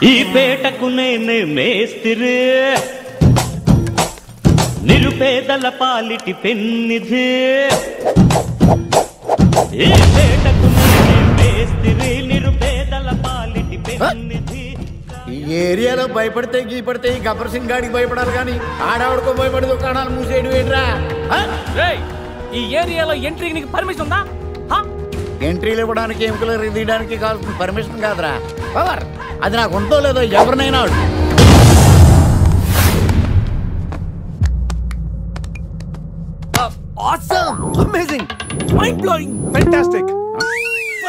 ఈ పేటకు నేనే మేస్తిరి, నిరుపేదల పాలిటి పెన్నిధి. ఈ పేటకు నేనే మేస్తిరి, నిరుపేదల పాలిటి పెన్నిధి. ఈ ఏరియాలో భయపడితే గీపడితే ఈ గబ్బర్ సింగ్ గాడికి భయపడాలి కానీ ఆడవాడికో భయపడి దుకాణాలు మూసేయడం ఏంట్రా? ఈ ఏరియాలో ఎంట్రీకి నీకు పర్మిషన్ ఉందా? ఎంట్రీలు ఇవ్వడానికి ఎముకలు తీయడానికి కావాల్సిన పర్మిషన్ కాదురా పవర్. అది నాకు ఉందో లేదో ఎవరినైనా Awesome! Amazing! Mind-blowing! Fantastic!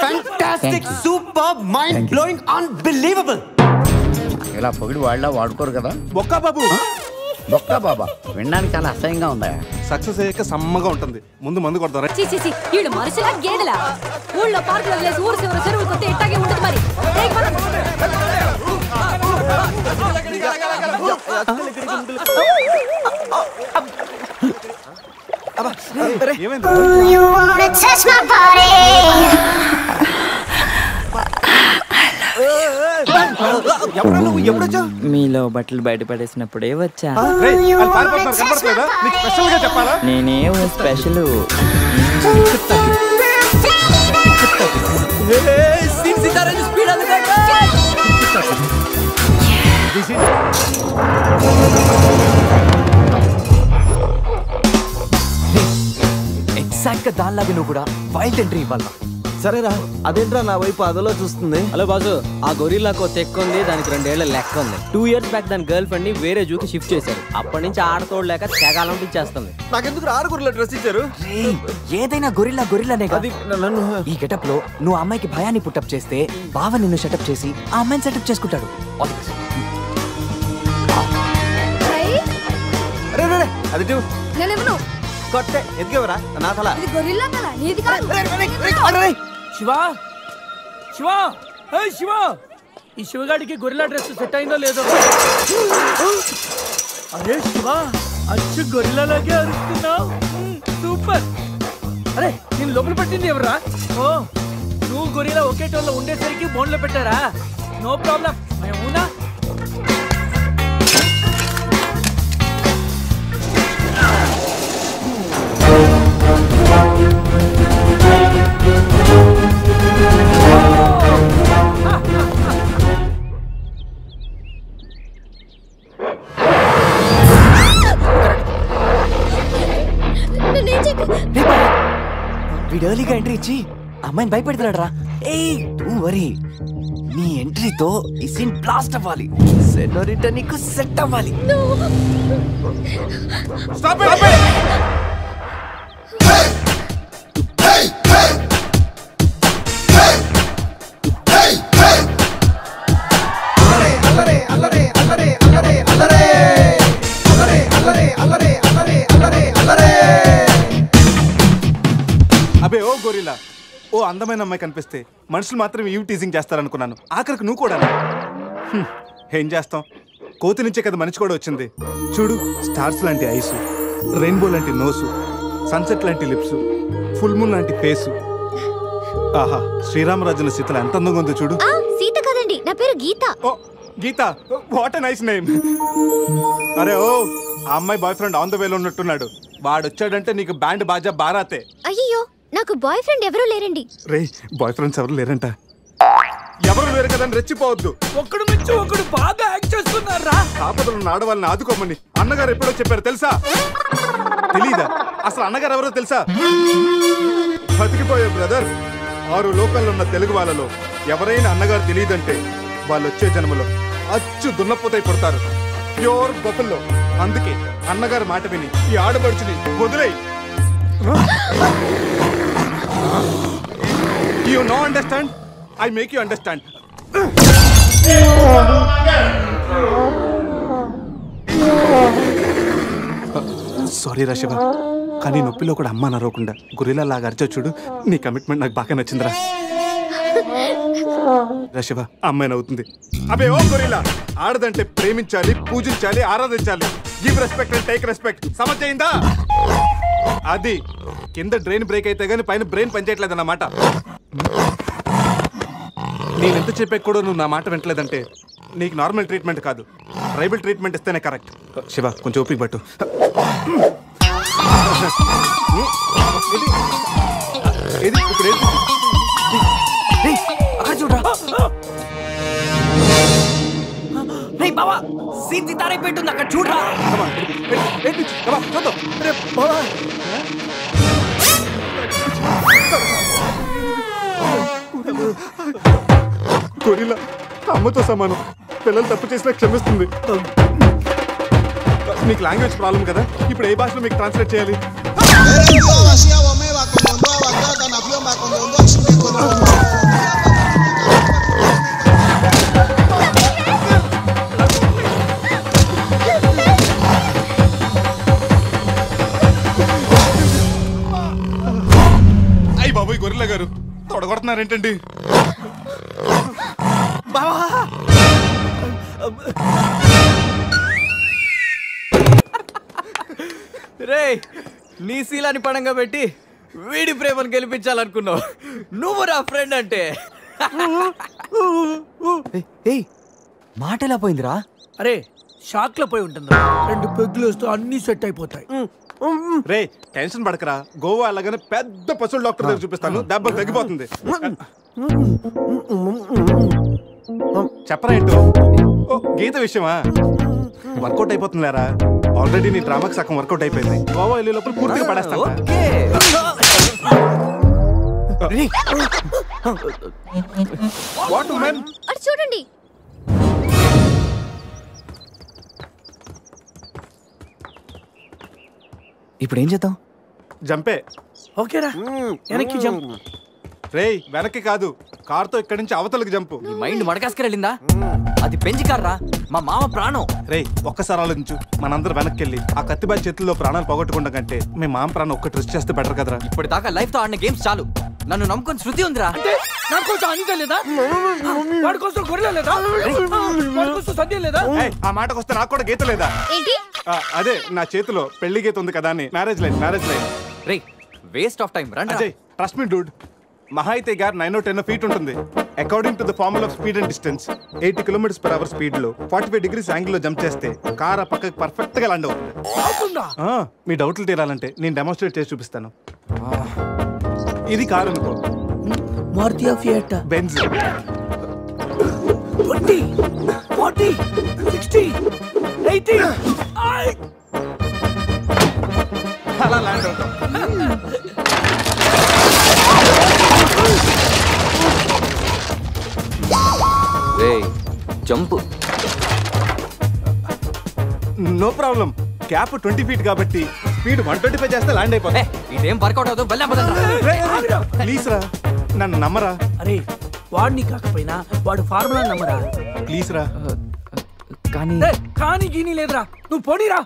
Fantastic! Superb! Mind-blowing! Unbelievable! ఇలా పొగిడి వాళ్ళ వాడుకోరు కదా. బొక్కా బాబు, బొక్కా బాబా వినడానికి చాలా అసహ్యంగా ఉందా? సక్సెస్ అయ్యాక సమ్మగా ఉంటుంది. ముందు మందు కొడతారా? వీళ్ళు మనుషులా గేదెలా? ఊళ్ళో పార్కులో వదిలేసి ఊరు చివరి చెరువులు కొత్త ఇట్టాగే ఉంటుంది మరి. మీలో బట్టలు బయట పడేసినప్పుడే వచ్చా. నేనే స్పెషల్. ఎగ్జాక్ట్ గా దానిలాగా నువ్వు కూడా వైల్డ్ ఎంట్రీ ఇవ్వాలా? సరేరా, అదేంట్రా నా వైపు అదలో చూస్తుంది? హలో బాజు, ఆ గొరిల్లాకు తెక్క ఉంది, దానికి 2 ఏళ్ల లెక్క ఉంది. 2 years బ్యాక్ దాని గర్ల్ ఫ్రెండ్ ని వేరే జూకి షిఫ్ట్ చేశారు. అప్పటి నుంచి ఆడతోడలేక తెగాలం చేస్తుంది. నాకెందుకు 6 గొరిల్లా డ్రెస్ ఇచ్చారు? ఏదైనా గొరిల్లానే అది నన్ను ఈ గెటప్ లో నువ్వు అమ్మాయికి భయాన్ని పుట్టప్ చేస్తే బావ నిన్ను సెటప్ చేసి ఆ అమ్మాయిని సెటప్ చేసుకుంటాడు. అది కొట్టే ఎదిగేవరా నా తల. శివా శివా శివా, ఈ శివగాడికి గొరిల్లా డ్రెస్ సెట్ అయిందో లేదో. అరే శివా, అచ్చు గొరిల్లాలాగే అరుస్తున్నావు. సూపర్. అరే నేను లోపల పట్టింది ఎవరా? ఓ, నువ్వు గొరిల్లా ఒకే టోల్లో ఉండేసరికి బోన్లో పెట్టారా? నో ప్రాబ్లం, మేమునా. వీడు ఎర్లీగా ఎంట్రీ ఇచ్చి అమ్మాయిని భయపెడుతున్నాడు రా. డోంట్ వరీ, నీ ఎంట్రీతో ఈ సీన్ బ్లాస్ట్ అవ్వాలి. సెనోరిటా నీకు సెట్ అవ్వాలి. అబే ఓ గొరిల్లా, ఓ అందమైన అమ్మాయి కనిపిస్తే మనుషులు మాత్రం ఈవ్ టీజింగ్ చేస్తారనుకున్నాను. ఆఖరికి నువ్వు కూడా. ఏం చేస్తాం, కోతి నుంచే కదా మనిషి కూడా వచ్చింది. చూడు, స్టార్స్ లాంటి ఐసు, రెయిన్బో లాంటి నోసు, సన్సెట్ లాంటి లిప్స్, ఫుల్ మూన్ లాంటి ఫేసు. ఆహా, శ్రీరామరాజుల సీతలు ఎంత అందంగా ఉందో చూడు. సీత కదండి, నా పేరు గీత. ఓ గీత, వాట్ ఎ నైస్ నేమ్. అరే ఓ, ఆ అమ్మాయి బాయ్ ఫ్రెండ్ ఆన్ ద వేలో ఉన్నట్టున్నాడు. వాడు వచ్చాడంటే నీకు బ్యాండ్ బాజా బారాతే. అయ్యో, నాకు బాయ్ ఫ్రెండ్ ఎవరూ లేరండి. రే, బాయ్ ఫ్రెండ్స్ ఎవరు లేరంట. ఎవరు లేరు కదా రెచ్చిపోవద్దు. ఒక్కడు మించి ఒకడు బాగా యాక్ట్ చేస్తున్నారా? ఆపదలు ఆడవాళ్ళని ఆదుకోమని అన్నగారు ఎప్పుడో చెప్పారు తెలుసా? తెలీదా? అసలు అన్నగారు ఎవరో తెలుసా? బతికిపోయే బ్రదర్, 6 లోకల్లో ఉన్న తెలుగు వాళ్ళలో ఎవరైనా అన్నగారు తెలియదంటే వాళ్ళు వచ్చే జన్మలో అచ్చు దున్నపోతై పుడతారు. ప్యూర్ బొఫల్లో. అందుకే అన్నగారు మాట విని ఈ ఆడపడుచుని వదిలేయి. You no understand? I make you understand. Sorry రాశివ, కానీ నొప్పిలో కూడా అమ్మ నరవకుండా గొరిల్లా లాగా అరిచా చూడు. నీ కమిట్మెంట్ నాకు బాగా నచ్చిందిరా. రాశివ, అమ్మాయి నవ్వుతుంది. అబే ఓ గొరిల్లా, ఆడదంటే ప్రేమించాలి, పూజించాలి, ఆరాధించాలి. Give respect and take respect. సమర్థయిందా? అది కింద డ్రైన్ బ్రేక్ అయితే గానీ పైన బ్రెయిన్ పనిచేయట్లేదు అన్నమాట. నేనెంత చెప్పాక కూడా నువ్వు నా మాట వింటలేదంటే నీకు నార్మల్ ట్రీట్మెంట్ కాదు, ట్రైబల్ ట్రీట్మెంట్ ఇస్తేనే కరెక్ట్. శివ కొంచెం ఓపిక పట్టు. ఇది ఇప్పుడు చూడరా బాబా సీన్ సితారే పెట్టుంది అక్కడ చూడరా. గొరిల్లా అమ్మతో సమానం, పిల్లలు తప్పు చేసినా క్షమిస్తుంది. మీకు లాంగ్వేజ్ ప్రాబ్లం కదా, ఇప్పుడు ఏ భాషలో మీకు ట్రాన్స్లేట్ చేయాలి? అయ్యి బాబోయ్ గొరిల్లా గారు తొడగొడుతున్నారేంటండి? రే నీ శీలాన్ని పడంగా పెట్టి వీడి ప్రేమను గెలిపించాలనుకున్నావు. నువ్వు నా ఫ్రెండ్ అంటే. మాట ఎలా పోయిందిరా? అరే షాక్ లో పోయి ఉంటుంది. 2 పెగ్గులు వస్తూ అన్ని సెట్ అయిపోతాయి. రే టెన్షన్ పడకరా, గోవా అలాగనే పెద్ద పశువుల డాక్టర్ దగ్గర చూపిస్తాను, దెబ్బ తగ్గిపోతుంది. చెప్పరా ఏంటో? ఓ గీత విషయమా? వర్కౌట్ అయిపోతుందిలేరా, ఆల్రెడీ నీ డ్రామాకి సగం వర్కౌట్ అయిపోయింది. గోవా వెళ్ళే లోపల పూర్తిగా పడేస్తాను. వాట్ మ్యాన్ చూడండి. ఇప్పుడు ఏం చేద్దాం? జంపే. ఓకేరా, వెనక్కి జంప్. రేయ్ వెనక్కి కాదు, కార్తో ఇక్కడి నుంచి అవతలకి జంపు. నీ మైండ్ మడకాసుకెళ్ళిందా? అది పెంచి కార్రా, మా మామ ప్రాణం. రేయ్ ఒక్కసారి ఆలోచించు, మనందరం వెనక్కి వెళ్ళి ఆ కత్తిబాయి చేతుల్లో ప్రాణాలు పోగొట్టుకుంటాం కంటే మీ మామ ప్రాణం ఒక్కటి రిస్క్ చేస్తే బెటర్ కదరా. ఇప్పుడు దాకా లైఫ్ తో ఆడిన గేమ్స్ చాలు, నన్ను నమ్ముకొని శృతి ఉందిరా. నా కోసం అనిత లేదా? వాడి కోసం గొర్రెల లేదా? వాడి కోసం సద్య లేదా? ఆ మాటకు వస్తే నాకు కూడా గీత లేదా? అదే నా చేతిలో పెళ్లి గీత ఉంది కదా అని. Marriage line. Ray waste of time రండి. అజయ్ ట్రస్ట్ మీ డూడ్, మహా అయితే గారు 9 or 10 ఫీట్ ఉంటుంది. According to the formula of speed and distance 80 km/h speed లో 45 degrees యాంగిల్ లో జంప్ చేస్తే కార్ ఆ పక్కకి పర్ఫెక్ట్ గా ల్యాండ్ అవుతుంది. మీ డౌట్లు తీరాలంటే నేను డెమోన్స్ట్రేట్ చేసి చూపిస్తాను. ఇది కారు అనుకో, మారుతి ఫియట్, బెంజ్. 20, 40, 60, 80 అలా ల్యాండ్ అవుతాం. Jump no problem, cap 20 feet కాబట్టి స్పీడ్ 125 చేస్తే ల్యాండ్ అయిపోతుంది. ఇదేం వర్కౌట్ అవుతుంది. ప్లీజ్ రా, నన్ను నమ్మరా. అరే వాడిని కాకపోయినా వాడు ఫార్ములా నమ్మరా. ప్లీజ్ రా. కానీ గీని లేదురా, నువ్వు పోనీరా.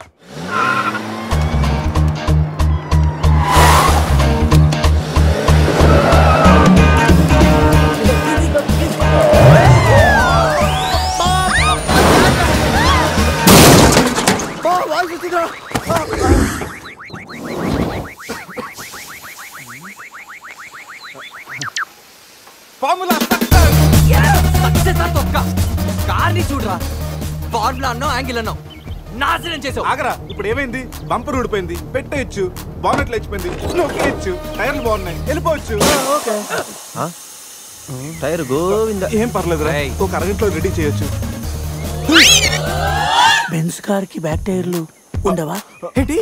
కార్ని చూడరా, ఫార్ములా అన్నో యాంగిల్ అన్నో నాశనం చేసావు. ఆగరా, ఇప్పుడు ఏమైంది? బంపర్ ఊడిపోయింది, పెట్టేయచ్చు, బానెట్లు లేచిపోయింది, నొక్కేయచ్చు, టైర్లు బాగున్నాయి, వెళ్ళిపోవచ్చు. టైర్ గోవింద. ఏం పర్లేదు రా, ఒక అరగంటలో రెడీ చేయొచ్చు. బెంజ్ కార్ కి బ్యాక్ టైర్లు ఉండవా? ఏంటి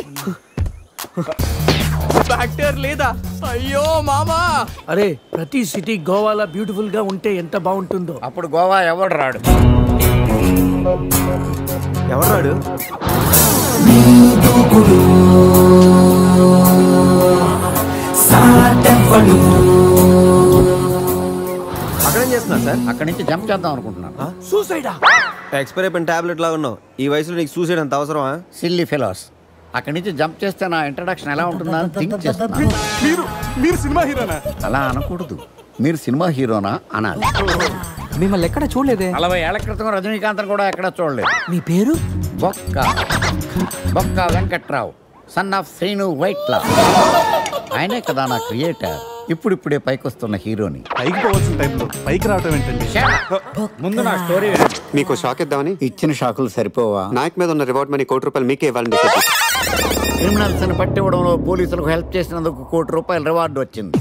బ్యాక్ టైర్ లేదా? అయ్యో మామా. అరే ప్రతి సిటీ గోవాలో బ్యూటిఫుల్ గా ఉంటే ఎంత బాగుంటుందో. అప్పుడు గోవా ఎవడు రాడు. ఎవరు రాడు? అక్కడేం చేస్తున్నా సార్? అక్కడి నుంచి జంప్ చేద్దాం అనుకుంటున్నాను. సూసైడా? ఎక్స్పైర్ అయిపోయిన టాబ్లెట్ లా ఉన్నావు. ఈ వయసులో నీకు సూసైడ్ అంత అవసరమా? Silly fellows. అక్కడి నుంచి జంప్ చేస్తే నా ఇంట్రడక్షన్ ఎలా ఉంటుందా అని థింక్ చేస్తున్నాను. మీరు సినిమా హీరోనా? అలా అనకూడదు, మీరు సినిమా హీరోనా అనాలి. మిమ్మల్ని ఎక్కడ చూడలేదే. 40 ఏళ్ల క్రితం రజనీకాంత్ కూడా ఎక్కడ చూడలేదు. మీ పేరు? బొక్క వెంకట్రావు, సన్ ఆఫ్ శ్రీను వైట్లా. ఆయనే కదా నా క్రియేటర్. ఇప్పుడిప్పుడే పైకొస్తున్న హీరోని. పైకి పోవాల్సిన టైంలో పైకి రావటం ఏంటండి? ముందు నా స్టోరీ వినండి. మీకు షాక్ ఇద్దామని. ఇచ్చిన షాకులు సరిపోవా? నాయక్ మీద ఉన్న రివార్డ్ మనీ ₹1,00,00,000 మీకే ఇవ్వాలని డిసైడ్ చేశాను. క్రిమినల్స్ ని పట్టివ్వడంలో పోలీసులకు హెల్ప్ చేసినందుకు ₹1,00,00,000 రివార్డు వచ్చింది.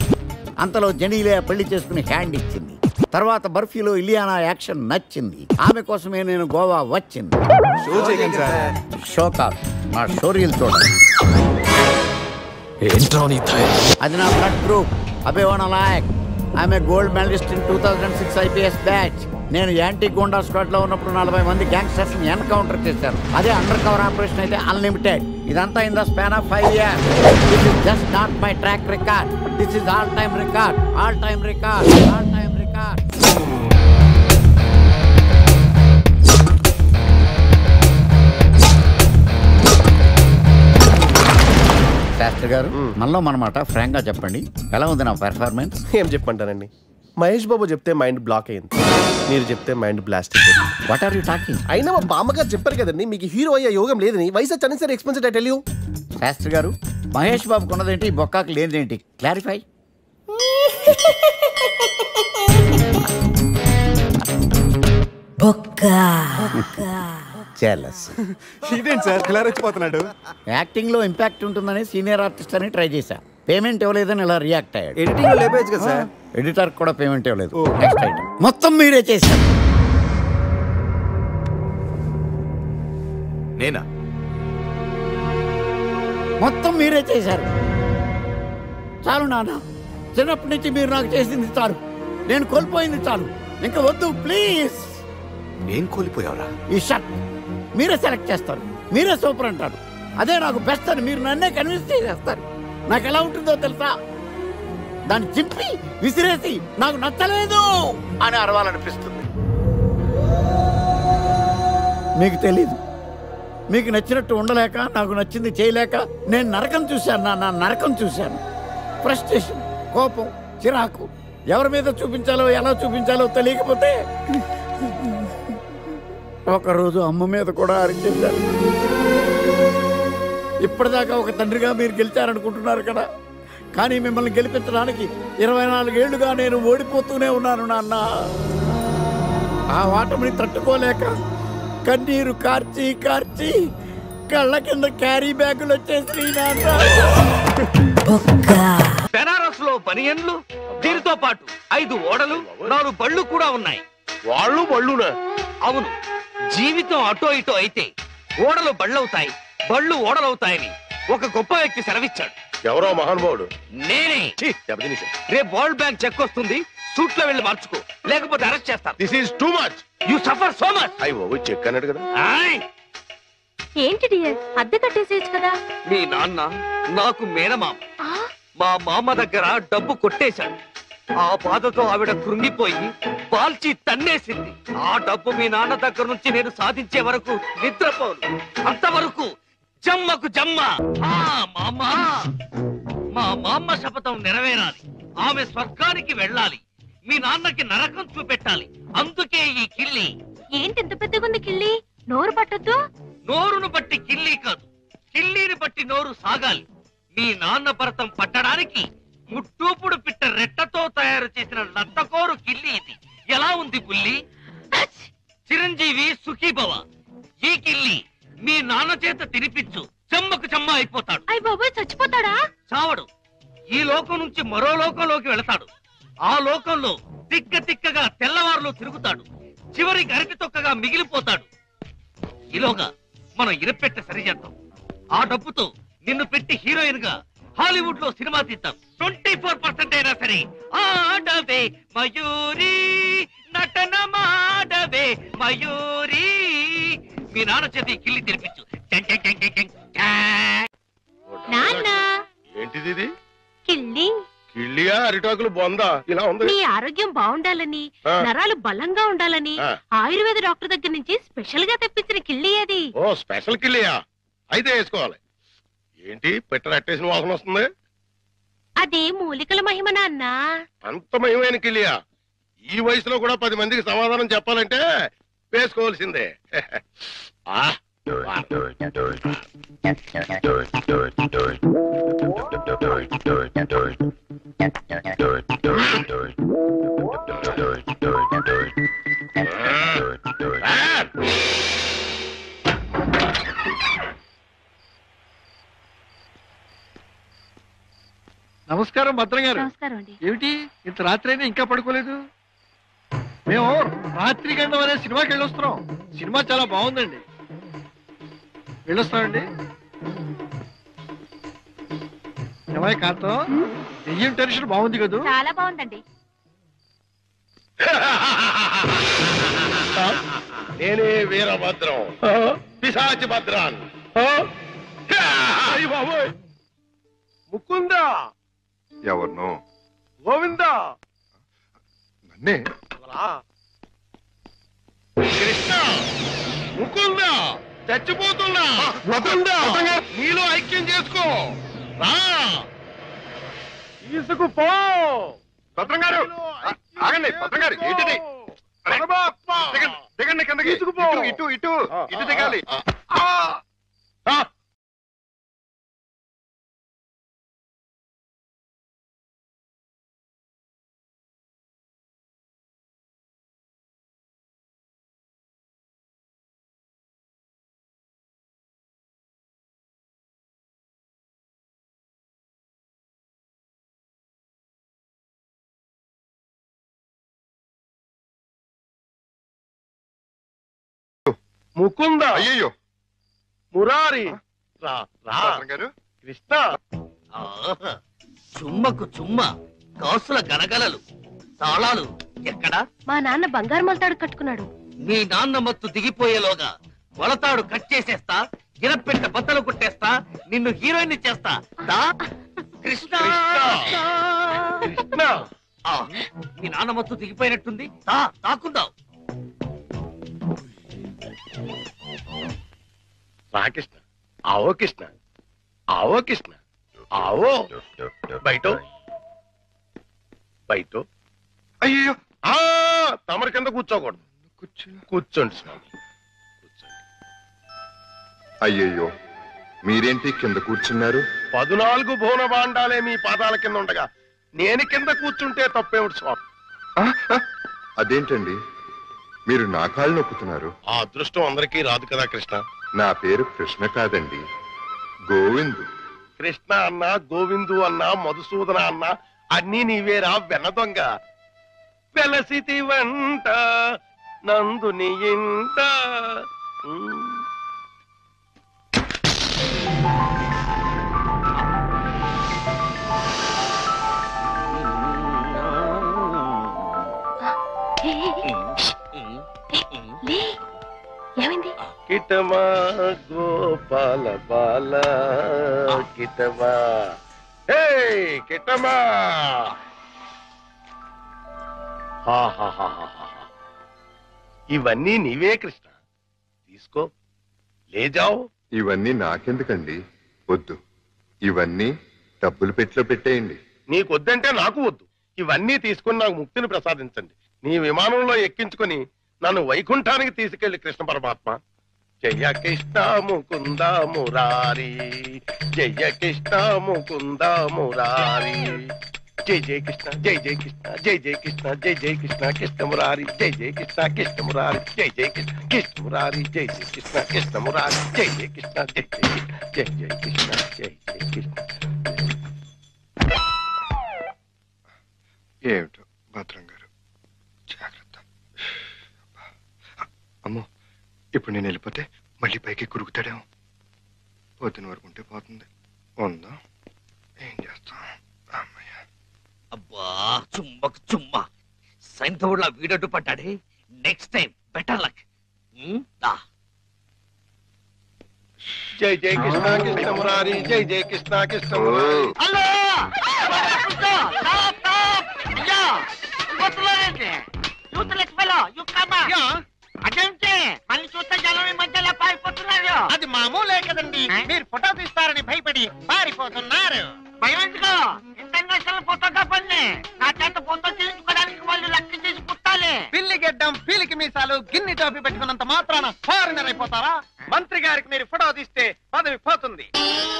అంతలో జెనీలియా పెళ్లి చేసుకుని హ్యాండ్ ఇచ్చింది. తర్వాత బర్ఫీలో ఇలియానా యాక్షన్ నచ్చింది. ఆమె కోసమే నేను గోవా వచ్చింది. షో కాదు, నా స్టోరీలు చూడండి. అది నా బ్లడ్ గ్రూప్. అభివాన లాయక్. ఆమె gold medalist in 2006 IPS batch. నేను యాంటీ గోండా స్క్వాడ్ లో ఉన్నప్పుడు 40 మంది గ్యాంగ్స్టర్స్ ని ఎన్కౌంటర్ చేశాను. అదే అండర్ కవర్ ఆపరేషన్ అయితే అన్లిమిటెడ్. ఇదంతా in the span of 5 years. This is just not my track record. This is all time record. All time record. All time record. Shastri గారు, మనలో మనమాట ఫ్రాంక్ గా చెప్పండి, ఎలా ఉంది నా పెర్ఫార్మెన్స్? ఏం చెప్పంటానండి, మహేష్ బాబు చెప్తే మైండ్ బ్లాక్ అయింది, మీరు చెప్తే మైండ్ బ్లాస్ట్ అయిపోయింది. What are you talking? అయినా మా బామ్మగారు చెప్పారు కదండి మీకు హీరో అయ్యే యోగం లేదని. వయసు వచ్చి sir expensive I tell you. Shastri గారు, మహేష్ బాబుకు ఉన్నదేంటి, బొక్కాకు లేనిదేంటి? క్లారిఫై. ఇదేంటి సార్ ఇలా రెచ్చిపోతున్నాడు? యాక్టింగ్ లో ఇంపాక్ట్ ఉంటుందని సీనియర్ ఆర్టిస్ట్ అని ట్రై చేశా. పేమెంట్ ఇవ్వలేదని ఇలా రియాక్ట్ అయ్యాడు. ఎడిటింగ్ లో లేపేయచ్చు కదా సార్. ఎడిటర్ కూడా పేమెంట్ ఇవ్వలేదు. నెక్స్ట్ ఐటమ్ మొత్తం మీరే చేశారు. నేనా? మొత్తం మీరే చేశారు. చాలు నాన్న, చిన్నప్పటి నుంచి మీరు నాకు చేసింది చాలు. నేను కోల్పోయింది చాలు. ఇంకా వద్దు ప్లీజ్. ఏం కోల్పోయావురా? ఈ షర్ట్ మీరే సెలెక్ట్ చేస్తారు, మీరే సూపర్ అంటారు. అదే నాకు బెస్ట్ అని మీరు నన్నే కన్విన్స్ చేసేస్తారు. నాకు ఎలా ఉంటుందో తెలుసా? దాన్ని చింపి విసిరేసి నాకు నచ్చలేదు అని అరవాలనిపిస్తుంది. మీకు తెలీదు, మీకు నచ్చినట్టు ఉండలేక, నాకు నచ్చింది చేయలేక నేను నరకం చూశాను. నా నరకం చూశాను. ఫ్రస్ట్రేషన్, కోపం, చిరాకు, ఎవరి మీద చూపించాలో ఎలా చూపించాలో తెలియకపోతే ఒకరోజు అమ్మ మీద కూడా అరిచేశాను. ఇప్పటిదాకా ఒక తండ్రిగా మీరు గెలిచారనుకుంటున్నారు కదా, కానీ మిమ్మల్ని గెలిపించడానికి 24 ఏళ్లుగా నేను ఓడిపోతూనే ఉన్నాను నాన్న. ఆ ఓటమిని తట్టుకోలేక కన్నీరు కార్చి కార్చి కళ్ళ కింద క్యారీ బ్యాగులు వచ్చేసి బెనారస్ లో బనియన్లు, దీనితో పాటు 5 ఓడలు, 4 బళ్ళు కూడా ఉన్నాయి. వాళ్ళు బళ్ళునా? అవును, జీవితం అటో ఇటో అయితే ఓడలు బళ్ళవుతాయి, బళ్ళు ఓడలవుతాయని ఒక గొప్ప వ్యక్తి సెలవిచ్చాడు. ఎవరో మహానుభావుడు. నేనే. రేపు వరల్డ్ బ్యాంక్ చెక్ వస్తుంది, సూట్ లో వెళ్ళి మార్చుకో, లేకపోతే అరెస్ట్ చేస్తారు. This is too much. You suffer so much. అయ్యో చెక్ అన్నాడు కదా. ఏంటి డియర్, అద్దె కట్టేసేయచ్చు కదా. మీ నాన్న నాకు మేనమామ. మా మామ దగ్గర డబ్బు కొట్టేశాడు. ఆ బాధతో ఆవిడ కృంగిపోయి పాల్చి తన్నేసింది. ఆ డబ్బు మీ నాన్న దగ్గర నుంచి నేను సాధించే వరకు నిద్రపోను. అంతవరకు జమ్మకు జమ్మ. మా మామ శపథం నెరవేరాలి. ఆమె స్వర్గానికి వెళ్ళాలి. మీ నాన్నకి నరకం చూపెట్టాలి. అందుకే ఈ కిల్లి. ఏంటి ఇంత పెద్దగుంది కిల్లి? నోరు పట్టొద్దు. నోరును బట్టి కిల్లి కాదు, కిల్లీని బట్టి నోరు సాగాలి. మీ నాన్న భరతం పట్టడానికి ముట్టూపుడు పిట్ట రెట్టతో తయారు చేసిన లత్తకోరు కిల్లి ఇది. ఎలా ఉంది బుల్లి? చిరంజీవి సుఖీభవ. ఈ కిల్లి మీ నాన్న చేత తినిపించు, చెమ్మకు చెమ్మ అయిపోతాడు. అయ్య బాబోయ్, చచ్చిపోతాడా? చావడు. ఈ లోకం నుంచి మరో లోకంలోకి వెళతాడు. ఆ లోకంలో తిక్క తిక్కగా తెల్లవారులు తిరుగుతాడు. చివరికి అరటి తొక్కగా మిగిలిపోతాడు. ఈలోగా మనం ఇరపెట్ట సరిచేద్దాం. ఆ డబ్బుతో నిన్ను పెట్టి హీరోయిన్ గా హాలీవుడ్ లో సినిమా తీద్దాం. 24% అయినా సరే ఆడవే మయూరి, నటన మాడవే మయూరి. మీ నాన్న చేతి కిల్లి తెరిపించు. నాన్న, ఏంటిది ఇది? కిల్లి. కిళ్ళియా అరిటాకులు బొందా ఇలా ఉంది? నీ ఆరోగ్యం బాగుండాలని, నరాలు బలంగా ఉండాలని ఆయుర్వేద డాక్టర్ దగ్గర నుంచి స్పెషల్ గా తెప్పించిన కిల్లి అది. ఓ స్పెషల్ కిళ్ళియా? అయితే వేసుకోవాలి. ఏంటి పెట్ట అట్టేసిన వాసన వస్తుంది? అదే మూలికల మహిమ నాన్న. అంత మహిమైన కిళ్ళియా? ఈ వయసులో కూడా 10 మందికి సమాధానం చెప్పాలంటే వేసుకోవాల్సిందే. నమస్కారం భద్రం గారు. ఏమిటి ఇంత రాత్రి అయినా ఇంకా పడుకోలేదు? మేము రాత్రి గండం అనే సినిమాకి వెళ్ళొస్తున్నాం. సినిమా చాలా బాగుందండి. వెళ్ళొస్తామండి. ఏమై కాంతం, దెయ్యం టెన్షన్ బాగుంది కదా? చాలా బాగుందండి. నేనే వీరభద్రం, పిశాచి భద్రాన్. ముకుందా ఎవరినో గోవిందా నన్నే కృష్ణ ముకుందా చచ్చిపోతున్నా. ముకుందా నీలో ఐక్యం చేసుకో రా. తీసుకుపో. భద్రం గారు ఆగండి. భద్రం గారు ఏంటిది? దిగండి కిందకి. ఇటు ఇటు ఇటు దిగాలి. ముకుంద అయ్యో మురారి గారు కృష్ణ. చుమ్మకు చుమ్మ, కాసుల గలగలలు, తాళాలు ఎక్కడా? మా నాన్న బంగారు మొలతాడు కట్టుకున్నాడు. మీ నాన్న మత్తు దిగిపోయేలోగా మొలతాడు కట్ చేసేస్తా, గిరపెట్ట బద్దలు కొట్టేస్తా, నిన్ను హీరోయిన్ చేస్తా. దా కృష్ణ. కృష్ణ మీ నాన్న మత్తు దిగిపోయినట్టుంది. తాకుందాం. రా కృష్ణ. ఆవో కృష్ణ, ఆవో కృష్ణ, ఆవో. బయట బయట. అయ్యో తమరి కింద కూర్చోకూడదు. కూర్చోండి స్వామి, కూర్చోండి. అయ్యయ్యో మీరేంటి కింద కూర్చున్నారు? 14 భువన భాండాలే మీ పాదాల కింద ఉండగా నేను కింద కూర్చుంటే తప్పేమిటి స్వామి? అదేంటండి మీరు నా కాళ్ళు నొక్కుతున్నారు? ఆ అదృష్టం అందరికీ రాదు కదా కృష్ణ. నా పేరు కృష్ణ కాదండి, గోవిందు. కృష్ణ అన్నా, గోవిందు అన్నా, మధుసూదన అన్నా అన్నీ నీవేరా వెన్న దొంగ. వెలసితి వంట నందుని ఇంట. ఏమైంది? కిటమా గోపాల బాల కిటమా. హే కిటమా. ఇవన్నీ నీవే కృష్ణ, తీసుకో, లేజావు. ఇవన్నీ నాకెందుకండి? వద్దు, ఇవన్నీ డబ్బులు పెట్టిలో పెట్టేయండి. నీకొద్దంటే నాకు వద్దు. ఇవన్నీ తీసుకుని నాకు ముక్తిని ప్రసాదించండి. నీ విమానంలో ఎక్కించుకొని నన్ను వైకుంఠానికి తీసుకెళ్లి కృష్ణ పరమాత్మ. జయ కృష్ణ ముకుంద మురారి, జయ కృష్ణ ముకుంద మురారి. జై జయ కృష్ణ, జై జయ కృష్ణ, జై జయ కృష్ణ, జై జయ కృష్ణ కృష్ణ మురారి. జై జయ కృష్ణ కృష్ణ మురారి, జై జయ కృష్ణ కృష్ణ మురారి. జై జయ కృష్ణ కృష్ణ మురారి, జై జయ కృష్ణ, జై జయ కృష్ణ, జై జయ కృష్ణ, జై జయ కృష్ణ. ఏమిటో భద్రం గారు, జాగ్రత్త. అమ్మో, ఇప్పుడు నేను వెళ్ళిపోతే మళ్ళీ పైకి కురుకుతాడేమో. పొద్దున వరకు ఉంటే పోతుంది. ఉందా, ఏం చేస్తాం? అమ్మయ్య. అబ్బా, చుమ్మకు చుమ్మ, సైంధవుడిలా వీడడ్డు పడ్డాడే. Next time better luck. జై జయ కృష్ణ కృష్ణ మురారి, జై జయ కృష్ణ కృష్ణ మురారి. హలో, అదేంటి మళ్ళీ చూస్తే జనం ఈ మధ్యలో పారిపోతున్నారు? అది మామూలే కదండి. మీరు ఫోటో తీస్తారని భయపడి పారిపోతున్నారు. భయం ఎందుకో? ఇంటర్నేషనల్ ఫోటోగ్రాఫర్ని నా చేత ఫోటో తీయించుకోవడానికి వాళ్ళు లెక్క చేసి పుట్టాలి. పిల్లి గడ్డ గడ్డం పీలికి మీసాలు గిన్ని టోపీ పెట్టుకున్నంత మాత్రాన ఫారినర్ అయిపోతారా? మంత్రి గారికి మీరు ఫోటో తీస్తే పదవి పోతుంది,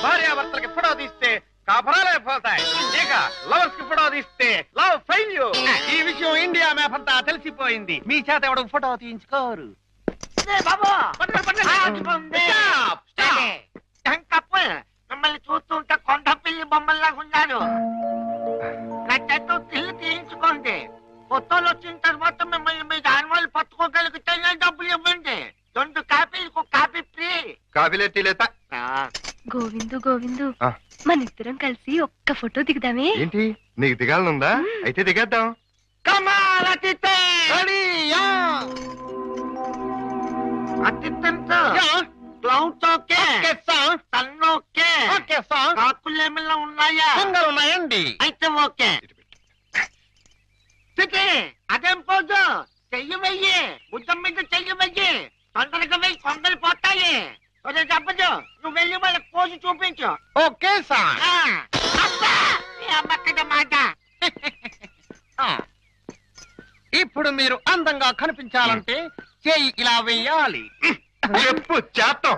భార్యాభర్తలకి ఫోటో తీస్తే కాపురాలే పోతాయి, ఇక లవర్స్ కి ఫోటో తీస్తే లవ్ ఫెయిల్యూర్. ఈ విషయం ఇండియా మ్యాప్ అంతా తెలిసిపోయింది. మీ చేత ఎవడు ఫోటో తీయించుకోరు. మిమ్మల్ని చూస్తుంటే కొండ పిల్లి బొమ్మల్లా ఉన్నారు. నా చేత ఇల్లు తీయించుకోండి. ఫోటోలు వచ్చిన తర్వాత మిమ్మల్ని మీ దానివాళ్ళు పట్టుకోగలిగితే డబ్బులు ఇవ్వండి. 2 కాపీలకు కాపీ ఫ్రీ. కాఫీలే టీలేత. గోవిందు గోవిందు, మన ఇద్దరం కలిసి ఒక్క ఫోటో దిగుదామే? ఏంటి నీకు దిగాలనుందా? అయితే దిగేద్దాం. క్లౌడ్స్ ఓకే, సన్ ఓకే, కాకులు ఏమైనా ఉన్నాయా? ఉన్నాయండి. అయితే ఓకే. అదేం పోదు, చెయ్యి వెయ్యి, బుద్ధం మీద చెయ్యి వెయ్యి, తొందరగా వెయ్యి, కొందరు పోతాయి. చెప్పదు, నువ్వు వెళ్ళి వాళ్ళకి పోసి చూపించు. Okay sir. మాట. ఇప్పుడు మీరు అందంగా కనిపించాలంటే చెయ్యి ఇలా వెయ్యాలి. చెప్పు చేస్తాం.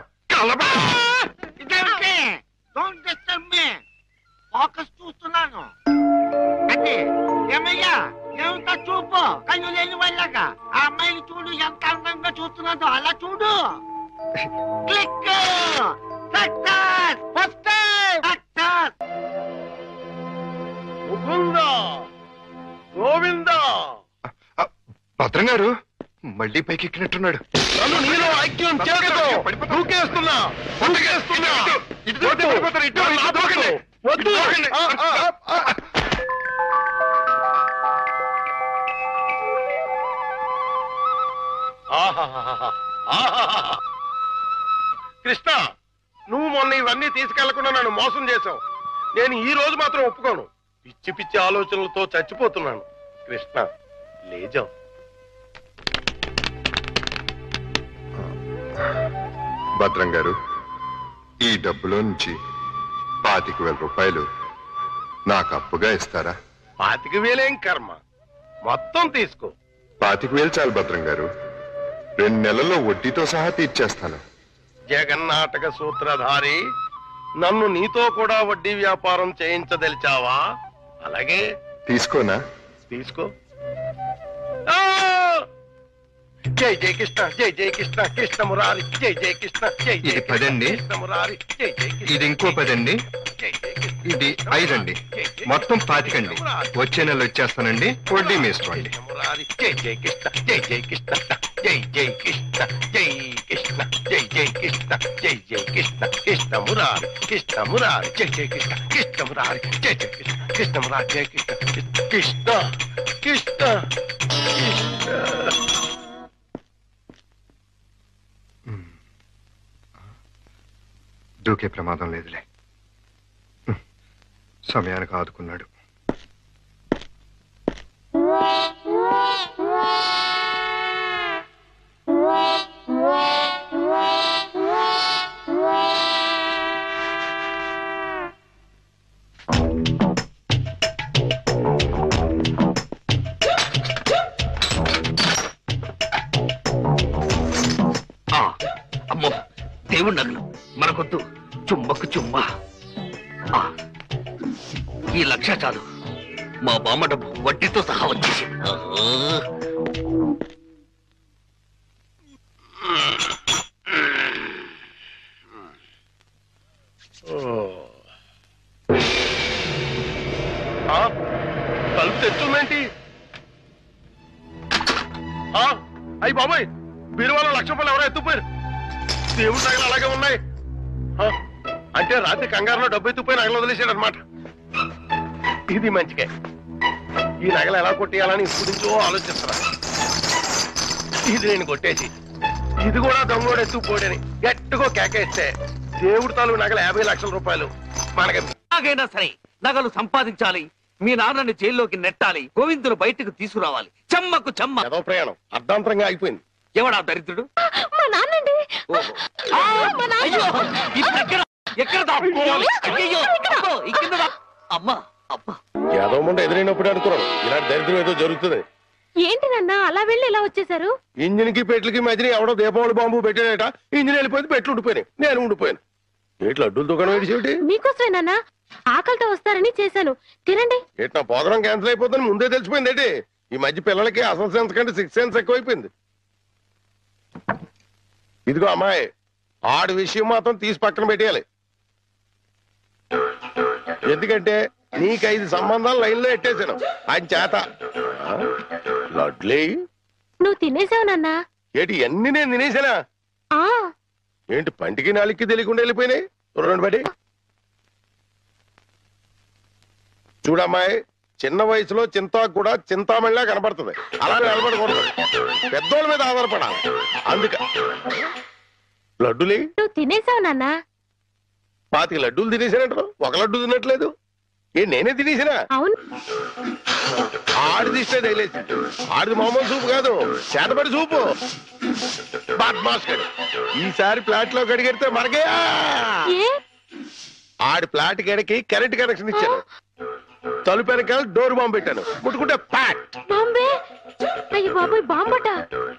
ఇదేంటి? Don't disturb me. ఫోకస్ చూస్తున్నాను. అంటే ఏమయ్యా, ఏమిటా చూపు? కళ్ళు లేని వాళ్ళగా ఆ అమ్మాయిని చూడు, ఎంత అందంగా చూస్తున్నాదో అలా చూడు. Click. Success. First time success. Mukunda, Govinda. భద్రం గారు మళ్ళీ పైకి ఎక్కినట్టున్నాడు. నన్ను నీలో ఐక్యం చేస్తూ దూకేస్తున్నా. వద్దు. కృష్ణ, నువ్వు మొన్న ఇవన్నీ తీసుకెళ్లకుండా నన్ను మోసం చేశావు. నేను ఈ రోజు మాత్రం ఒప్పుకోను. పిచ్చి పిచ్చి ఆలోచనలతో చచ్చిపోతున్నాను. కృష్ణ, లేజం. భద్రం గారు, ఈ డబ్బులో నుంచి 25,000 రూపాయలు నాకు అప్పుగా ఇస్తారా? 25,000 కర్మ, మొత్తం తీసుకో. 25,000 చాలు భద్రం గారు. 2 నెలల్లో వడ్డీతో సహా తీర్చేస్తాను. జగన్నాటక సూత్రధారి, నన్ను నీతో కూడా వడ్డీ వ్యాపారం చేయించదలిచావా? అలాగే తీసుకోనా? తీసుకో. జై జై కృష్ణ, జై జై కృష్ణ, కృష్ణ మురారి, జై జై కృష్ణ, జై జై ఇది 10 అండి. కృష్ణ మురారి, జై జై కృష్ణ. ఇది ఇంకో 10 అండి. ఇది 5 అండి. మొత్తం 25 అండి. వచ్చే నెల వచ్చేస్తానండి. వడ్డీ వేసుకోండి. జై జై కృష్ణ, జై జై కృష్ణ, జై జై కృష్ణ, జై కృష్ణ, జై జై కృష్ణ, జై జై కృష్ణ, కృష్ణ మురారి, కృష్ణ మురారి, జై జై కృష్ణ, కృష్ణ మురారి, జై జై కృష్ణ, కృష్ణ మురారి, జై కృష్ణ, కృష్ణ కృష్ణ కృష్ణ. దూకే ప్రమాదం లేదులే. సమయానికి ఆదుకున్నాడు. అమ్మో, దేవుడి నగలు మనకొద్దు. చుమ్మకు చుమ్మా. ఈ 1,00,000 చాలు. మా బామ్మ డబ్బు వడ్డీతో సహా వచ్చేసి. తలుపు తెచ్చుందేంటి? అయ్యి బాబాయ్, బీరువాలో 1,00,000 రూపాయలు ఎవరో ఎత్తుపోయారు. దేవుడి నగలు అలాగే ఉన్నాయి. అంటే రాత్రి కంగారులో డబ్బు ఎత్తుపోయి నగలు వదిలేశాడు అనమాట. ఇది మంచిగా. ఈ నగలు ఎలా కొట్టేయాలని ఇప్పుడు నుంచో ఆలోచిస్తున్నా. ఇది నేను కొట్టేసి ఇది కూడా దొంగోడు ఎత్తుకుపోడని గట్టిగా కేకేస్తే దేవుడి తాలూ నగలు 50,00,000 రూపాయలు మనకి. ఎలాగైనా సరే నగలు సంపాదించాలి. మీ నాన్నని జైల్లోకి నెట్టాలి. గోవిందులు బయటకు తీసుకురావాలి. చెమ్మకు చెమ్మ. ఏదో ప్రయాణం అర్ధాంతరంగా అయిపోయింది. ఎవడా దరిద్రుడు? మా నాన్నండి. ఎక్కడ దాక్కోవాలి? అయ్యో, అమ్మా అబ్బా. ఏదో ముందు ఎదురైనప్పుడు అనుకున్నాను ఇలాంటి దరిద్రం ఏదో జరుగుతుంది. ఏంటి నాన్న అలా వెళ్ళి ఇలా వచ్చేసారు? ఇంజిన్ కి పెట్లకి మధ్యన ఎవడో దీపావళి బాంబు పెట్టాడట. ఇంజిన్ వెళ్ళిపోయింది, పెట్లు ఉండిపోయినాయి, నేను ఉండిపోయాను. ఏట్లు అడ్డుల దుకాణం ఏంటి? మీకోసమే నాన్న, ఆకలితో వస్తారని చేశాను, తినండి. ఏంటి నా ప్రోగ్రాం క్యాన్సిల్ అయిపోతుంది ముందే తెలిసిపోయింది ఏంటి? ఈ మధ్య పిల్లలకి అసలు సెన్స్ కంటే 6th సెన్స్ ఎక్కువైపోయింది. ఇదిగో అమ్మాయి, ఆడి విషయం మాత్రం తీసి పక్కన పెట్టేయాలి. ఎందుకంటే నీకు 5 సంబంధాలు లైన్ లో ఎట్టేసాను ఆయన చేత. లడ్లీ నువ్వు తినేసావు నాన్న. ఏంటి అన్ని నేను తినేసానా? ఏంటి పంటికి నాలుగుకి తెలియకుండా వెళ్ళిపోయినాయి? రెండు బట్టి చూడమ్మాయి, చిన్న వయసులో చింతాకు కూడా చింతామణిలా కనపడుతుంది. అలా నిలబడకూడదు, పెద్దోళ్ళ మీద ఆధారపడాలి. అందుక లడ్డులే నువ్వు తినేసావు నాన్న. 25 లడ్డూలు తినేసానంటారు, ఒక లడ్డు తినట్లేదు. నేనే తినేసినా? అవును. ఆడిది ఇష్టే తగిలేసి, ఆడిది మామూలు సూపు కాదు, చేతబడి సూపు. బాద్మాస్ గడు ఈసారి ప్లాట్ లో కడిగెడితే మనకే. ఆడి ప్లాట్ గడికి కరెంట్ కనెక్షన్ ఇచ్చాను, తలుపు వెనకాల డోర్ బాంబు పెట్టాను, ముట్టుకుంటే ప్యాట్.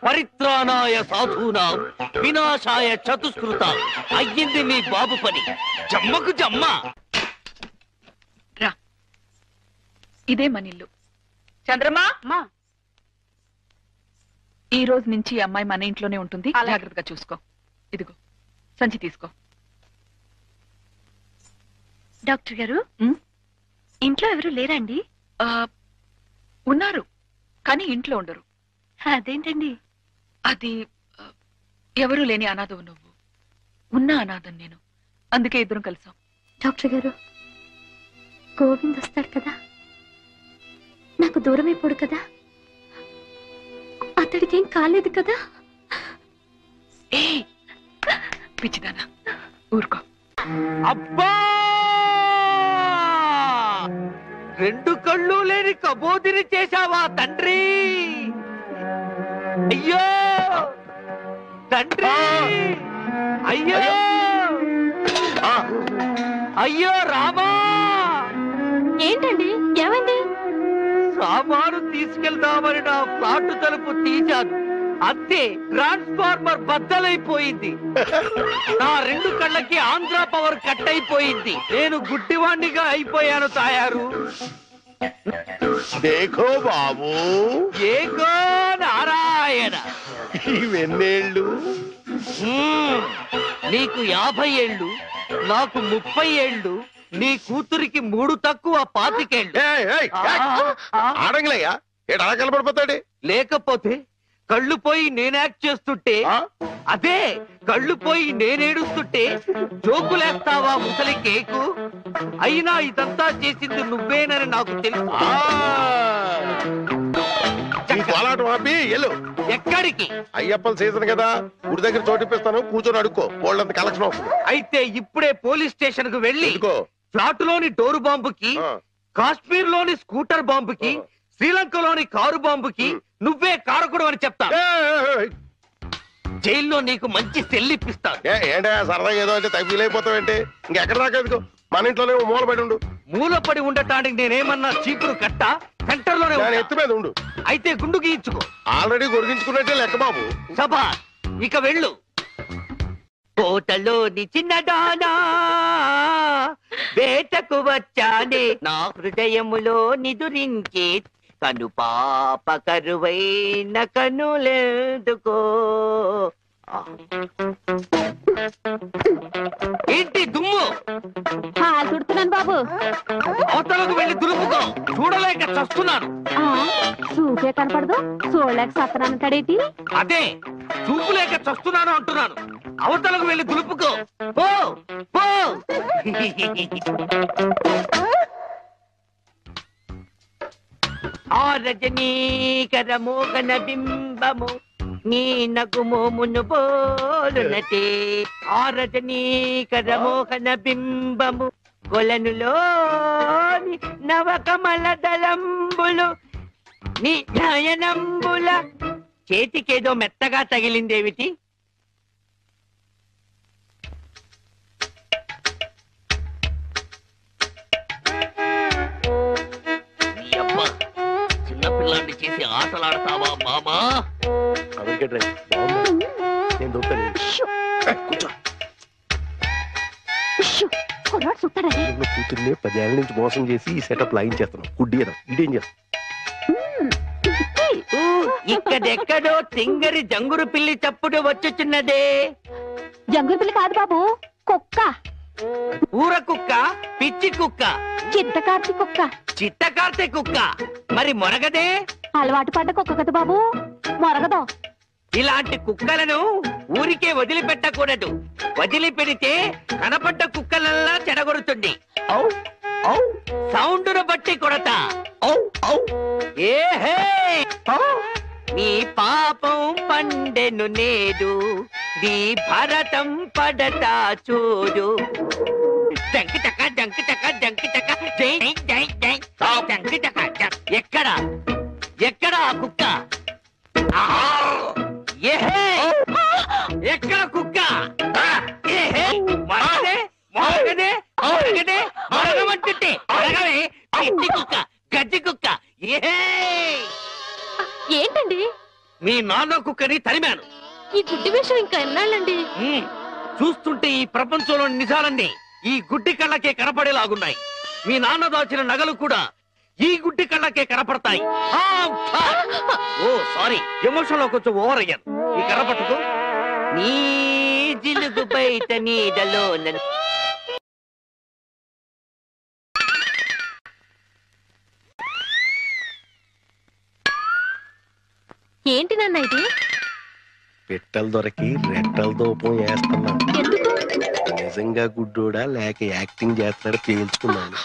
పరిత్రాణాయ సాధూనాం వినాశాయ చతుష్కృతాం. అయ్యింది మీ బాబు పని, జమ్మకు జమ్మ. ఇదే మన ఇల్లు. చంద్రమా, ఈ రోజు నుంచి ఈ అమ్మాయి మన ఇంట్లోనే ఉంటుంది, జాగ్రత్తగా చూసుకో. ఇదిగో సంచి తీసుకో. డాక్టర్ గారు, ఇంట్లో ఎవరు లేరండి? ఉన్నారు, కానీ ఇంట్లో ఉండరు. అదేంటండి? అది ఎవరూ లేని అనాథవు నువ్వు, ఉన్న అనాథం నేను, అందుకే ఇద్దరం కలిసాం. డాక్టర్ గారు, గోవింద్ వస్తాడు కదా, నాకు దూరం అయిపోడు కదా, అతడికి ఏం కాలేదు కదా? ఏ పిచ్చిదానా, ఊరుకో. అబ్బా, 2 కళ్ళు లేని కబోదిని చేశావా తండ్రి? అయ్యో తండ్రి, అయ్యో అయ్యో రామా. ఏంటండి, ఏమైంది? సామాను తీసుకెళ్దామని నా ఫ్లాట్ తలుపు తీశాను, అంతే ట్రాన్స్ఫార్మర్ బద్దలైపోయింది. నా 2 కళ్ళకి ఆంధ్ర పవర్ కట్ అయిపోయింది. నేను గుడ్డివాణ్ణిగా అయిపోయాను తాయారు. దేఖో బాబు, ఏకో నారాయణ. ఇవెన్నేళ్ళు? నీకు 50 ఏళ్ళు, నాకు 30 ఏళ్ళు, నీ కూతురికి 3 తక్కువ 25 ఏళ్ళు. ఆడంగిలయ్యా, ఏడు అలా కలపడిపోతాడు. లేకపోతే కళ్ళు పోయి నేను యాక్ట్ చేస్తుంటే, అదే కళ్ళు పోయి నేనేడుస్తుంటే జోకులేస్తావా ముసలి కేకు? అయినా ఇదంతా చేసింది నువ్వేనని నాకు తెలుసు. ఎక్కడికి? అయ్యప్పల సీజన్ కదా, గుడి దగ్గర చోటిప్పిస్తాను, కూర్చొని అడుక్కో, వాళ్ళంత కలెక్షన్ అవుతుంది. అయితే ఇప్పుడే పోలీస్ స్టేషన్ కు వెళ్ళి ఫ్లాట్ లోని డోరు బాంబుకి, కాశ్మీర్ లోని స్కూటర్ బాంబుకి, శ్రీలంకలోని కారు బాంబుకి నువ్వే కారకుడు అని చెప్తా. జైల్లో నీకు మంచి సెల్లిప్పిస్తాను. ఏంటా సరదాగా ఏదో అంటే తగ్గిలైపోతావేంటి? ఇంకెక్కడ దాకా ఎందుకు, మన ఇంట్లోనే మూలపడి ఉండు. మూలపడి ఉండటానికి నేనేమన్నా చీపురు కట్ట? సెంటర్ లోనే ఎత్తు మీద ఉండు. అయితే గుండు గీయించుకో. ఆల్రెడీ గొరిగించుకున్నట్టే లెక్క బాబు. సభా, ఇక వెళ్ళు. కోటలోని చిన్నదానా వేటకు వచ్చానే, నా హృదయములో నిదురించే కను పాప కరువైన కనులెందుకో. ఏంటి దుమ్ము? తుడుతున్నాను బాబు. అవతలకు వెళ్ళి దులుపుకో, చూడలేక చస్తున్నాను. చూపే కనపడదు, చూడలేక సత్తనాను తడేటి. అదే చూపులేక చస్తున్నాను అంటున్నాను. అవతలకు వెళ్ళి దులుపుకో, పో పో. ఆ రజనీకర మోగన బింబము నీ నగుమోమును పోలునటే. ఆ రజనీకర మోహన బింబము కొలనులోని నవకమల దళంబులు నీ నయనంబుల. చేతికేదో మెత్తగా తగిలిందేమిటి? చిన్నపిల్లాన్ని చేసి ఆటలాడతావా మామా? నేను దొరుకుతాను. కూతుర్ని 10 ఏళ్ళ నుంచి మోసం చేసి ఈ సెటప్ లాగించేస్తున్నాం. గుడ్డి ఇదేం చేస్తాం? ఇక్కడెక్కడో తింగరి జంగురు పిల్లి చప్పుడు వచ్చుచున్నదే. జంగురు పిల్లి కాదు బాబు, కుక్క. ఊర కుక్క, పిచ్చి కుక్క, చిత్తకార్తి కుక్క. చిత్తకార్తె కుక్క. మరి మొరగదే? అలవాటు పడ్డ కుక్క కదా బాబు, మొరగదు. ఇలాంటి కుక్కలను ఊరికే వదిలిపెట్టకూడదు. వదిలిపెడితే కనపడ్డ కుక్కలల్లా చెడగొడుతుంది. సౌండును బట్టి కొడతా. ఏహే, నీ పాపం పండెను నేడు, నీ భరతం పడతా చూడు. జంకి చక్క జంకి చక్క జంకి చక్క జై జై జై జంకి చక్క. ఎక్కడ ఎక్కడ ఆ కుక్క? ఏహే, ఎక్కడ కుక్క? ఏహే, మరగదే మరగదే మరగదే మరగమంటుంటే మరగవే. పిచ్చి కుక్క, గజ్జి కుక్క. ఏహే, ఏంటండి మీ నాన్న కుక్కని తరిమాను. ఈ గుడ్డి విషయం ఇంకా ఎన్నాళ్ళండి? చూస్తుంటే ఈ ప్రపంచంలోని నిజాలన్నీ ఈ గుడ్డి కళ్ళకే కనపడేలాగున్నాయి. మీ నాన్న దాచిన నగలు కూడా ఈ గుడ్డి కళ్ళకే కనపడతాయి. ఓ సారీ, ఎమోషన్ లో కొంచెం ఓవర్ అయ్యాను. ఈ కనపట్టుకు నీ జిలుగు బయట నీడలో ఏంటి నాన్న ఇది? పెట్టలు దొరికి రెట్టల దూపం వేస్తున్నా. నిజంగా గుడ్డోడా లేక యాక్టింగ్ చేస్తున్నాడు తేల్చుకున్నాను.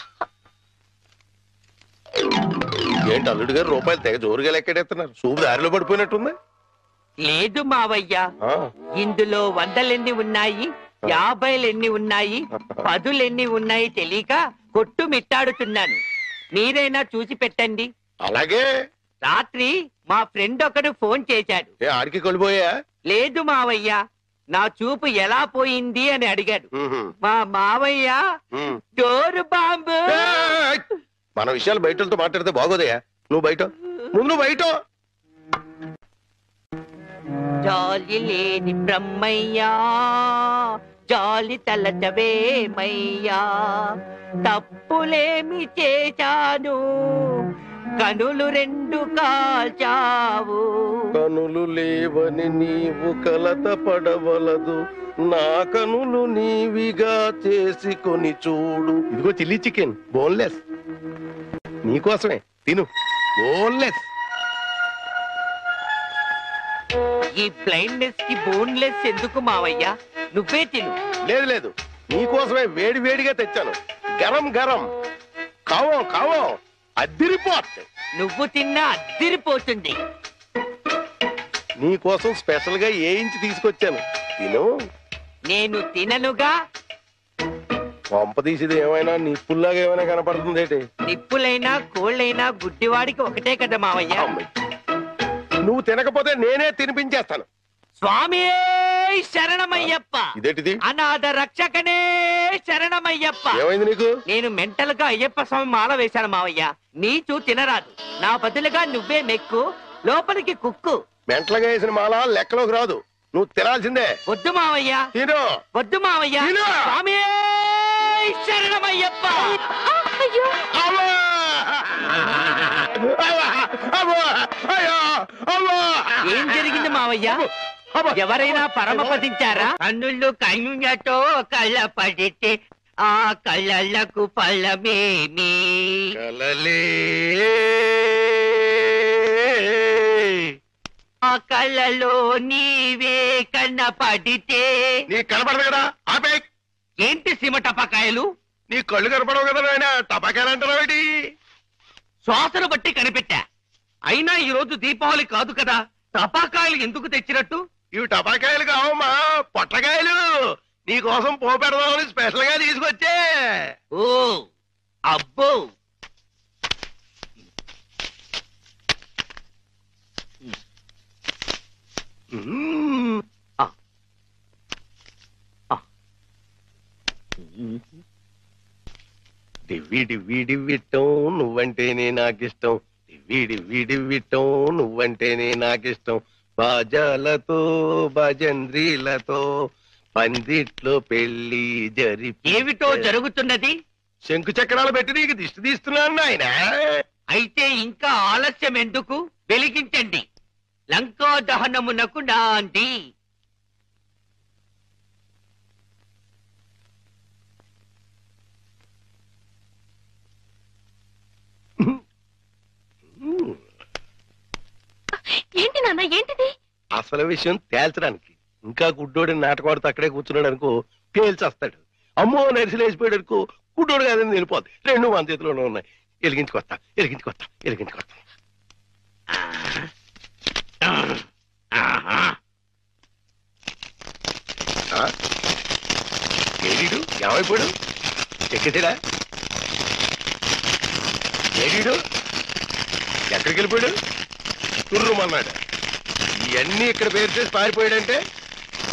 ఏంటి అల్లుడు గారు రూపాయలు తెగ జోరుగా లెక్కెడేస్తున్నారు? సూపు దారిలో పడిపోయినట్టుంది. లేదు మావయ్య, ఇందులో 100 ఉన్నాయి, 50 ఉన్నాయి, 10 ఉన్నాయి తెలియక కొట్టు మిట్టాడుతున్నాను. మీరైనా చూసి పెట్టండి. అలాగే. రాత్రి మా ఫ్రెండ్ ఒకడు ఫోన్ చేశాడు. ఆడికి కొలిపోయా? లేదు మావయ్య, నా చూపు ఎలా పోయింది అని అడిగాడు. మా మావయ్య డోరు బాంబు. మన విషయాలు బయటతో మాట్లాడితే బాగోదయా? నువ్వు బయట, ముందు నువ్వు బయట. జాలి లేని బ్రహ్మయ్యా, జాలి తలచవేమయ్యా, తప్పులేమి చేశాను, కనులు 2 కాల్చావు. కనులు లేవని నీవు కలత పడవలదు, నా కనులు నీవిగా చేసుకొని చూడు. ఇదిగో చిల్లీ చికెన్ బోన్లెస్, నీకోసమే తిను. బోన్లెస్. ఈ బ్లైండ్నెస్ కి బోన్లెస్ ఎందుకు మావయ్యా? నువ్వే తిను. లేదు లేదు, నీకోసమే వేడి వేడిగా తెచ్చాను. గరం గరం, కావం కావం, అద్దిరిపోతుంది. నువ్వు తిన్నా అద్దిరిపోతుంది. నీకోసం స్పెషల్ గా వేయించి తీసుకొచ్చాను, తిను. నేను తిననుగా. పంప తీసేది ఏమైనా నిప్పుల్లాగా ఏమైనా కనపడుతుంది ఏంటి? నిప్పులైనా కోళ్ళైనా గుడ్డివాడికి ఒకటే కదా మావయ్య. నువ్వు తినకపోతే నేనే తినిపించేస్తాను. స్వామి శరణమయ్యప్ప. ఇదేంటిది? అనాథ రక్షకనే శరణమయ్యప్ప. ఏమైంది నీకు? నేను మెంటల్ గా అయ్యప్ప స్వామి మాల వేశాను మావయ్య. నీచు తినరాదు, నా బదులుగా నువ్వే మెక్కు, లోపలికి కుక్కు. మెంటలుగా వేసిన మాల లెక్కలోకి రాదు, నువ్వు తినాల్సిందే. వద్దు మావయ్య. తిను. వద్దు మావయ్య. స్వామి శరణమయ్యప్ప. ఏం జరిగింది మావయ్య? ఎవరైనా పరమపదించారా? కన్నుళ్ళు కన్నుతో కళ్ళ పడితే ఆ కళ్ళకు ఫలమేమి? కలలే ఆ కళ్ళలో నీవే కన్నపడితే. నీ కనపడదు కదా, ఆపే. ఏంటి సీమ టపాకాయలు? నీ కళ్ళు కనపడవు కదా నాయన, టపాకాయలు అంటారా? శ్వాసను బట్టి కనిపెట్టా. అయినా ఈ రోజు దీపావళి కాదు కదా, టపాకాయలు ఎందుకు తెచ్చినట్టు? ఇవి టపాకాయలు కావమ్మా, పొట్లకాయలు. నీకోసం పోపెడదామని స్పెషల్ గా తీసుకొచ్చే. ఓ అబ్బో, డివ్వి డివ్వి డివ్విట్టం, నువ్వంటేనే నాకిష్టం. విడి విడి విట్టం నువ్వంటేనే నాకిష్టం బాజాలతో భజంద్రీలతో పందిట్లో పెళ్లి ఏమిటో జరుగుతున్నది? శంకు చక్రాలు పెట్టి నీకు దిష్టి తీస్తున్నాను ఆయన. అయితే ఇంకా ఆలస్యం ఎందుకు? వెలిగించండి. లంకా దహనమునకు నాంది. ఏంటి నాన్న, ఏంటిది? అసలు విషయం తేల్చడానికి. ఇంకా గుడ్డోడి నాటకవాడితో అక్కడే కూర్చున్నాడు అనుకో తేల్చేస్తాడు. అమ్మో నరిసిలేసిపోయాడు అనుకో గుడ్డోడు కాదని వెళ్ళిపోద్ది. రెండు మన చేతిలోనే ఉన్నాయి. ఎలిగించుకొస్తా ఎలిగించుకొస్తా ఎలిగించుకొస్తా. ఏడీడు ఏమైపోయాడు? ఎక్కడిరా ఏడీడు? ఎక్కడికి వెళ్ళిపోయాడు? తుర్రుమన్నాడు. ఇవన్నీ ఇక్కడ పేరు చేసి పారిపోయాడంటే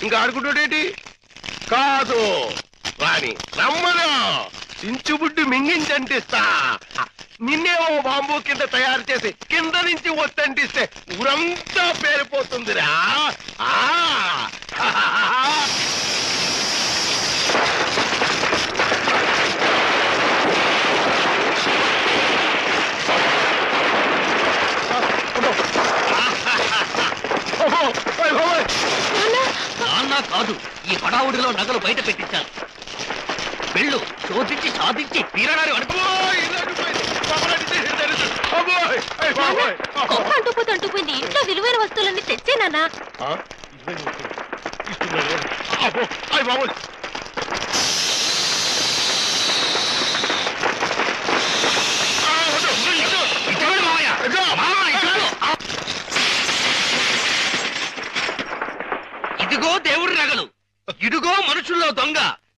ఇంకా ఆడుకుంటాడేంటి? కాదు రాని రమ్మను, చించుబుడ్డి మింగించంటిస్తా. నిన్నేమో బాంబు కింద తయారు చేసి కింద నుంచి ఒత్తంటిస్తే ఊరంతా పేరిపోతుందిరా. నాన్న కాదు, ఈ హడావుడిలో నగలు బయట పెట్టించాలి. వెళ్ళు, శోధించి సాధించి తీరడారి అంటుపోయింది. ఇంట్లో విలువైన వస్తువులన్నీ తెచ్చేనా? ఇదిగో దేవుడి నగలు, ఇదిగో మనుషుల్లో దొంగ.